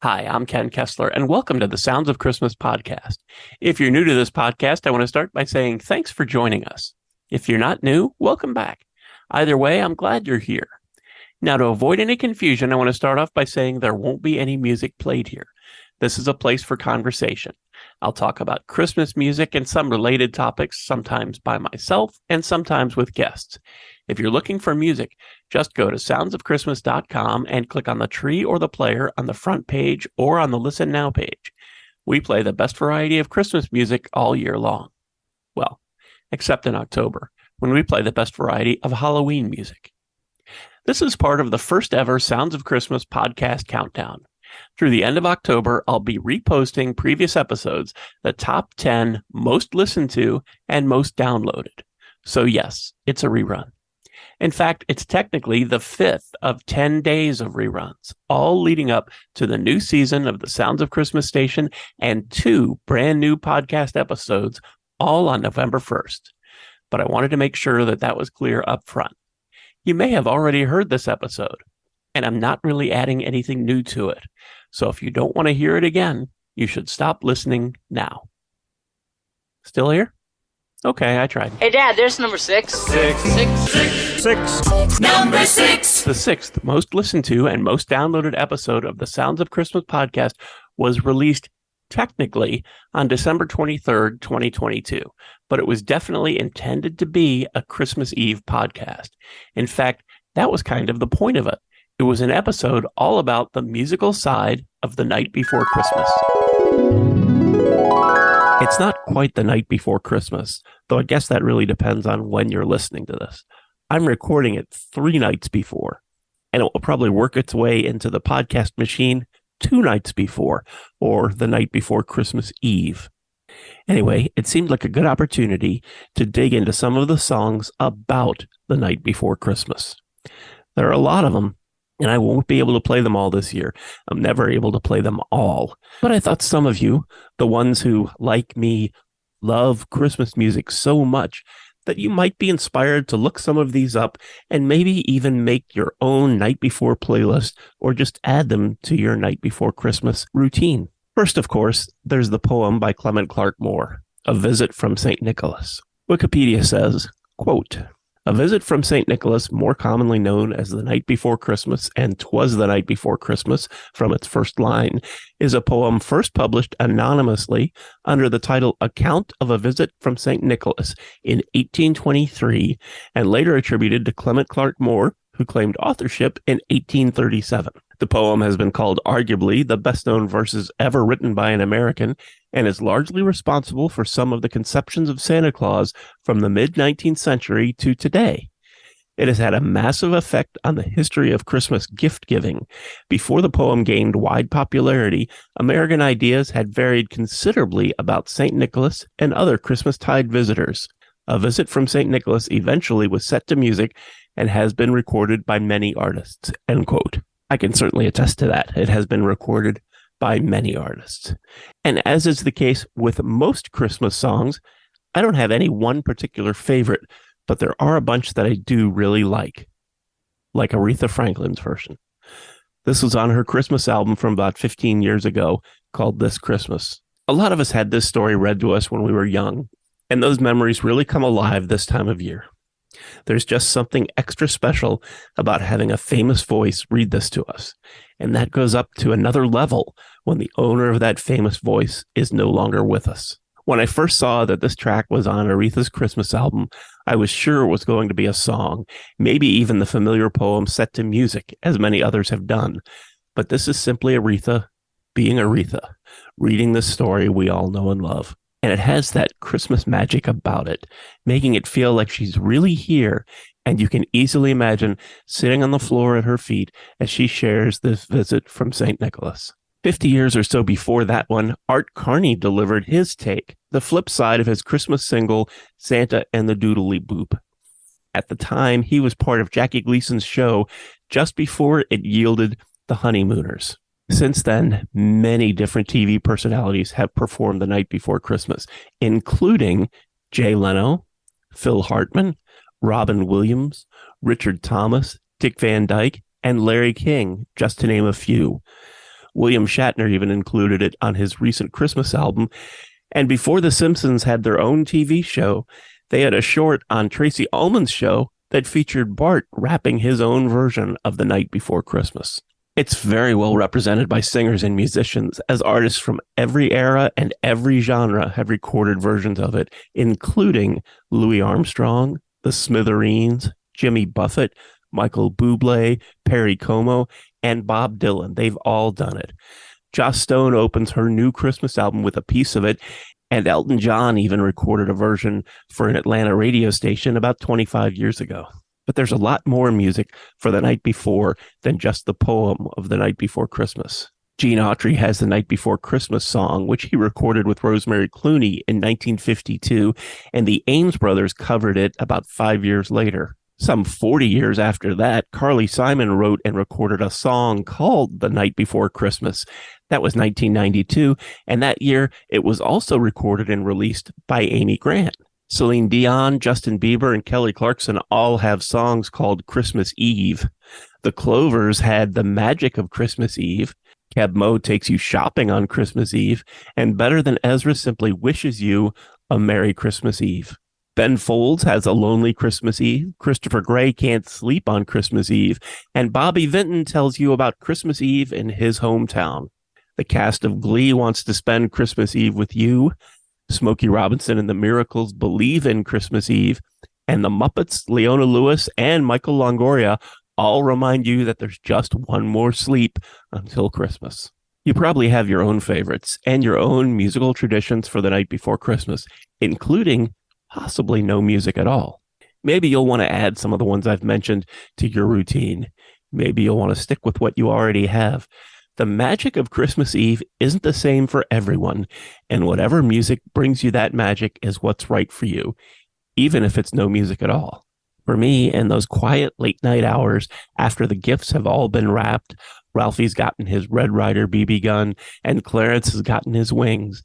Hi, I'm Ken Kessler, and welcome to the Sounds of Christmas podcast. If you're new to this podcast, I want to start by saying thanks for joining us. If you're not new, welcome back. Either way, I'm glad you're here. Now, to avoid any confusion, I want to start off by saying there won't be any music played here. This is a place for conversation. I'll talk about Christmas music and some related topics, sometimes by myself and sometimes with guests. If you're looking for music, just go to soundsofchristmas.com and click on the tree or the player on the front page or on the Listen Now page. We play the best variety of Christmas music all year long. Well, except in October, when we play the best variety of Halloween music. This is part of the first ever Sounds of Christmas podcast countdown. Through the end of October, I'll be reposting previous episodes, the top 10 most listened to and most downloaded. So yes, it's a rerun. In fact, it's technically the 5th of 10 days of reruns, all leading up to the new season of the Sounds of Christmas station and 2 brand new podcast episodes, all on November 1st. But I wanted to make sure that was clear up front. You may have already heard this episode, and I'm not really adding anything new to it. So if you don't want to hear it again, you should stop listening now. Still here? Okay, I tried. Hey, Dad, there's number 6. Six. Number 6. The 6th most listened to and most downloaded episode of the Sounds of Christmas podcast was released technically on December 23rd, 2022, but it was definitely intended to be a Christmas Eve podcast. In fact, that was kind of the point of it. It was an episode all about the musical side of The Night Before Christmas. It's not quite the night before Christmas, though I guess that really depends on when you're listening to this. I'm recording it 3 nights before, and it will probably work its way into the podcast machine 2 nights before, or the night before Christmas Eve. Anyway, it seemed like a good opportunity to dig into some of the songs about the night before Christmas. There are a lot of them, and I won't be able to play them all this year. I'm never able to play them all. But I thought some of you, the ones who, like me, love Christmas music so much, that you might be inspired to look some of these up and maybe even make your own night before playlist or just add them to your night before Christmas routine. First, of course, there's the poem by Clement Clarke Moore, A Visit from St. Nicholas. Wikipedia says, quote, "A Visit from St. Nicholas, more commonly known as The Night Before Christmas and 'Twas the Night Before Christmas from its first line, is a poem first published anonymously under the title Account of a Visit from St. Nicholas in 1823 and later attributed to Clement Clarke Moore, who claimed authorship in 1837. The poem has been called arguably the best-known verses ever written by an American and is largely responsible for some of the conceptions of Santa Claus from the mid-19th century to today. It has had a massive effect on the history of Christmas gift-giving. Before the poem gained wide popularity, American ideas had varied considerably about St. Nicholas and other Christmastide visitors. A Visit from St. Nicholas eventually was set to music and has been recorded by many artists," end quote. I can certainly attest to that. It has been recorded by many artists. And as is the case with most Christmas songs, I don't have any one particular favorite, but there are a bunch that I do really like Aretha Franklin's version. This was on her Christmas album from about 15 years ago called This Christmas. A lot of us had this story read to us when we were young, and those memories really come alive this time of year. There's just something extra special about having a famous voice read this to us. And that goes up to another level when the owner of that famous voice is no longer with us. When I first saw that this track was on Aretha's Christmas album, I was sure it was going to be a song, maybe even the familiar poem set to music, as many others have done. But this is simply Aretha being Aretha, reading the story we all know and love. And it has that Christmas magic about it, making it feel like she's really here, and you can easily imagine sitting on the floor at her feet as she shares this visit from St. Nicholas. 50 years or so before that one, Art Carney delivered his take, the flip side of his Christmas single, Santa and the Doodly Boop. At the time, he was part of Jackie Gleason's show just before it yielded The Honeymooners. Since then, many different TV personalities have performed The Night Before Christmas, including Jay Leno, Phil Hartman, Robin Williams, Richard Thomas, Dick Van Dyke, and Larry King, just to name a few. William Shatner even included it on his recent Christmas album. And before The Simpsons had their own TV show, they had a short on Tracy Ullman's show that featured Bart rapping his own version of The Night Before Christmas. It's very well represented by singers and musicians, as artists from every era and every genre have recorded versions of it, including Louis Armstrong, The Smithereens, Jimmy Buffett, Michael Bublé, Perry Como, and Bob Dylan. They've all done it. Joss Stone opens her new Christmas album with a piece of it, and Elton John even recorded a version for an Atlanta radio station about 25 years ago. But there's a lot more music for The Night Before than just the poem of The Night Before Christmas. Gene Autry has The Night Before Christmas song, which he recorded with Rosemary Clooney in 1952, and the Ames brothers covered it about 5 years later. Some 40 years after that, Carly Simon wrote and recorded a song called The Night Before Christmas. That was 1992, and that year it was also recorded and released by Amy Grant. Celine Dion, Justin Bieber, and Kelly Clarkson all have songs called Christmas Eve. The Clovers had The Magic of Christmas Eve. Keb Mo takes you shopping on Christmas Eve. And Better Than Ezra simply wishes you a Merry Christmas Eve. Ben Folds has A Lonely Christmas Eve. Christopher Gray Can't Sleep on Christmas Eve. And Bobby Vinton tells you about Christmas Eve in his hometown. The cast of Glee wants to spend Christmas Eve with you. Smokey Robinson and the Miracles believe in Christmas Eve, and the Muppets, Leona Lewis, and Michael Longoria all remind you that there's just one more sleep until Christmas. You probably have your own favorites and your own musical traditions for The Night Before Christmas, including possibly no music at all. Maybe you'll want to add some of the ones I've mentioned to your routine. Maybe you'll want to stick with what you already have. The magic of Christmas Eve isn't the same for everyone, and whatever music brings you that magic is what's right for you, even if it's no music at all. For me, in those quiet late night hours after the gifts have all been wrapped, Ralphie's gotten his Red Ryder BB gun, and Clarence has gotten his wings,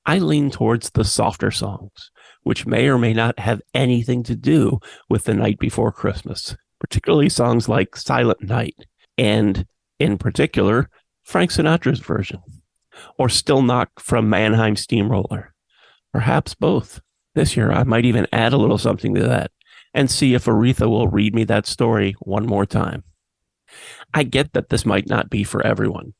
I lean towards the softer songs, which may or may not have anything to do with The Night Before Christmas, particularly songs like Silent Night, and, in particular, Frank Sinatra's version, or Still Knock from Mannheim Steamroller. Perhaps both. This year, I might even add a little something to that and see if Aretha will read me that story one more time. I get that this might not be for everyone,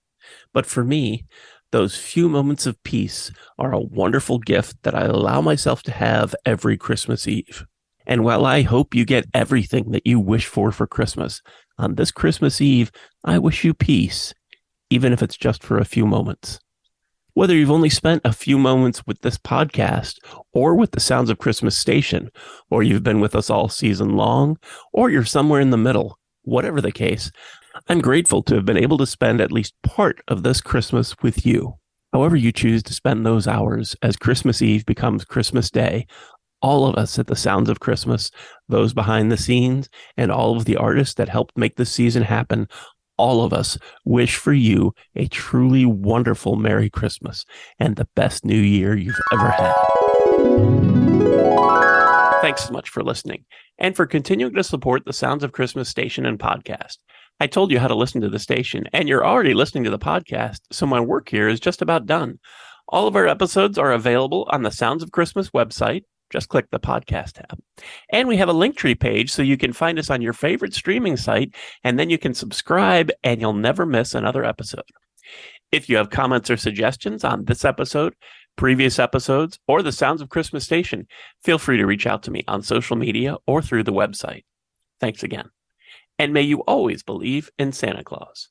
but for me, those few moments of peace are a wonderful gift that I allow myself to have every Christmas Eve. And while I hope you get everything that you wish for Christmas, on this Christmas Eve, I wish you peace, even if it's just for a few moments. Whether you've only spent a few moments with this podcast or with the Sounds of Christmas station, or you've been with us all season long, or you're somewhere in the middle, whatever the case, I'm grateful to have been able to spend at least part of this Christmas with you. However you choose to spend those hours as Christmas Eve becomes Christmas Day, all of us at the Sounds of Christmas, those behind the scenes, and all of the artists that helped make this season happen, all of us wish for you a truly wonderful Merry Christmas and the best New Year you've ever had. Thanks so much for listening and for continuing to support the Sounds of Christmas station and podcast. I told you how to listen to the station, and you're already listening to the podcast, so my work here is just about done. All of our episodes are available on the Sounds of Christmas website. Just click the podcast tab. And we have a Linktree page so you can find us on your favorite streaming site, and then you can subscribe and you'll never miss another episode. If you have comments or suggestions on this episode, previous episodes, or the Sounds of Christmas station, feel free to reach out to me on social media or through the website. Thanks again. And may you always believe in Santa Claus.